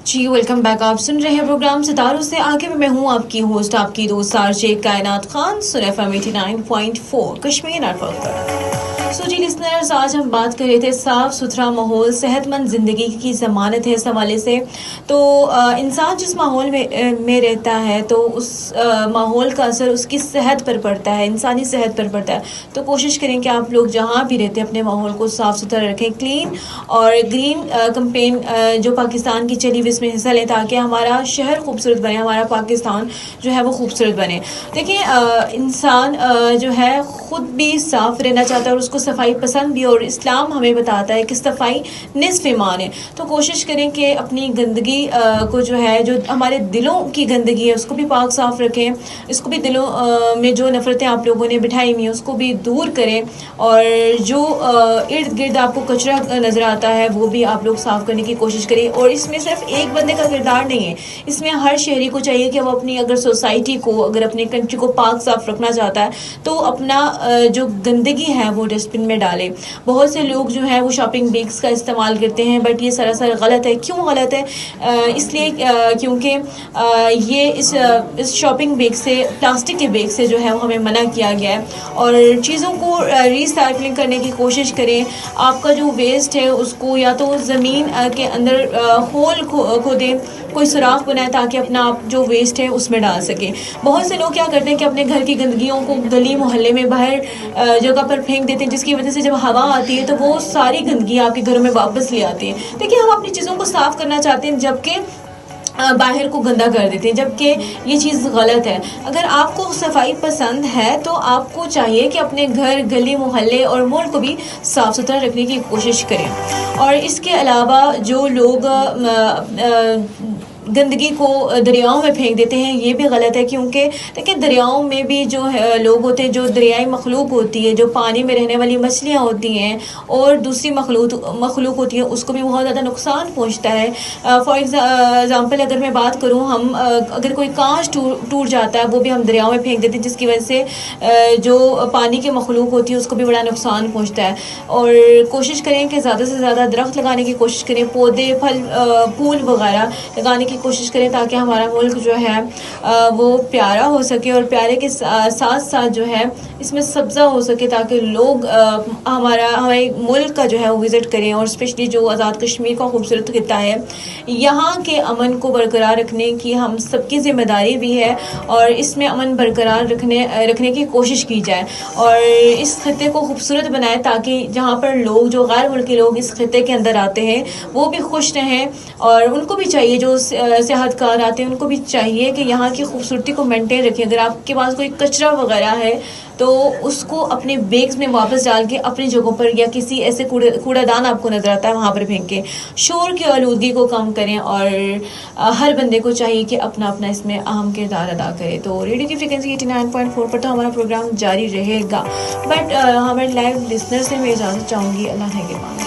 جی welcome back. آپ سن رہے ہیں پروگرام ستاروں سے آگے میں ہوں آپ کی ہوسٹ آپ کی دوست آرجے کائنات خان سن ایف ایم 89.4 کشمیر نیٹورک پر. سو جی لسنرز، آج ہم بات کر رہے تھے صاف ستھرا ماحول صحت مند زندگی کی ضمانت ہے اس حوالے سے. تو انسان جس ماحول میں رہتا ہے تو اس ماحول کا اثر اس کی صحت پر پڑتا ہے، انسانی صحت پر پڑتا ہے. تو کوشش کریں کہ آپ لوگ جہاں بھی رہتے ہیں اپنے ماحول کو صاف ستھرا رکھیں. کلین اور گرین کمپین جو پاکستان کی چلی ہوئی اس میں حصہ لیں تاکہ ہمارا شہر خوبصورت بنے، ہمارا پاکستان جو ہے وہ خوبصورت بنے. دیکھیں انسان جو ہے خود بھی صاف رہنا چاہتا ہے اور اس کو صفائی پسند بھی، اور اسلام ہمیں بتاتا ہے کہ صفائی نصف ایمان ہے. تو کوشش کریں کہ اپنی گندگی کو جو ہے، جو ہمارے دلوں کی گندگی ہے اس کو بھی پاک صاف رکھیں. اس کو بھی دلوں میں جو نفرتیں آپ لوگوں نے بٹھائی ہوئی ہیں اس کو بھی دور کریں، اور جو ارد گرد آپ کو کچرا نظر آتا ہے وہ بھی آپ لوگ صاف کرنے کی کوشش کریں. اور اس میں صرف ایک بندے کا کردار نہیں ہے، اس میں ہر شہری کو چاہیے کہ وہ اپنی اگر سوسائٹی کو، اگر اپنی کنٹری کو پاک صاف رکھنا چاہتا ہے تو اپنا جو گندگی ہے وہ ڈسٹ بن میں ڈالے. بہت سے لوگ جو ہیں وہ شاپنگ بیگس کا استعمال کرتے ہیں، بٹ یہ سراسر غلط ہے. کیوں غلط ہے؟ اس لیے کیونکہ یہ اس شاپنگ بیگ سے، پلاسٹک کے بیگ سے جو ہے وہ ہمیں منع کیا گیا ہے. اور چیزوں کو ری سائیکلنگ کرنے کی کوشش کریں. آپ کا جو ویسٹ ہے اس کو یا تو زمین کے اندر ہول کھودیں، کوئی سوراخ بنائے تاکہ اپنا آپ جو ویسٹ ہے اس میں ڈال سکیں. بہت سے لوگ کیا کرتے ہیں کہ اپنے گھر کی گندگیوں کو گلی محلے میں باہر جگہ پر پھینک دیتے ہیں، جس کی وجہ سے جب ہوا آتی ہے تو وہ ساری گندگی آپ کے گھروں میں واپس لے آتی ہے. دیکھیں ہم اپنی چیزوں کو صاف کرنا چاہتے ہیں جبکہ باہر کو گندا کر دیتے ہیں، جبکہ یہ چیز غلط ہے. اگر آپ کو صفائی پسند ہے تو آپ کو چاہیے کہ اپنے گھر، گلی محلے اور ملک کو بھی صاف ستھرا رکھنے کی کوشش کریں. اور اس کے علاوہ جو لوگ گندگی کو دریاؤں میں پھینک دیتے ہیں یہ بھی غلط ہے، کیونکہ دیکھیں دریاؤں میں بھی جو لوگ ہوتے ہیں، جو دریائی مخلوق ہوتی ہے، جو پانی میں رہنے والی مچھلیاں ہوتی ہیں اور دوسری مخلوق ہوتی ہے، اس کو بھی بہت زیادہ نقصان پہنچتا ہے. فار ایگزامپل اگر میں بات کروں، ہم اگر کوئی کانچ ٹوٹ جاتا ہے وہ بھی ہم دریاؤں میں پھینک دیتے ہیں، جس کی وجہ سے جو پانی کی مخلوق ہوتی ہے اس کو بھی بڑا نقصان پہنچتا ہے. اور کوشش کریں کہ زیادہ سے زیادہ درخت لگانے کی کوشش کریں، پودے، پھل، پھول وغیرہ لگانے کی کوشش کریں تاکہ ہمارا ملک جو ہے وہ پیارا ہو سکے، اور پیارے کے ساتھ ساتھ جو ہے اس میں سبزہ ہو سکے تاکہ لوگ ہمارے ملک کا جو ہے وہ وزٹ کریں. اور اسپیشلی جو آزاد کشمیر کا خوبصورت خطہ ہے، یہاں کے امن کو برقرار رکھنے کی ہم سب کی ذمہ داری بھی ہے، اور اس میں امن برقرار رکھنے کی کوشش کی جائے اور اس خطے کو خوبصورت بنائے تاکہ جہاں پر لوگ، جو غیر ملکی لوگ اس خطے کے اندر آتے ہیں وہ بھی خوش رہیں. اور ان کو بھی چاہیے، جو صحت کار آتے ہیں ان کو بھی چاہیے کہ یہاں کی خوبصورتی کو مینٹین رکھیں. اگر آپ کے پاس کوئی کچرا وغیرہ ہے تو اس کو اپنے بیگز میں واپس ڈال کے اپنی جگہوں پر، یا کسی ایسے کوڑا دان آپ کو نظر آتا ہے وہاں پر پھینکیں. شور کی آلودگی کو کم کریں، اور ہر بندے کو چاہیے کہ اپنا اپنا اس میں اہم کردار ادا کرے. تو ریڈیو کی فریکوینسی 89.4 پر تو ہمارا پروگرام جاری رہے گا، بٹ ہمارے لائیو لسنر سے میں اجازت چاہوں گی. اللہ نگہبان.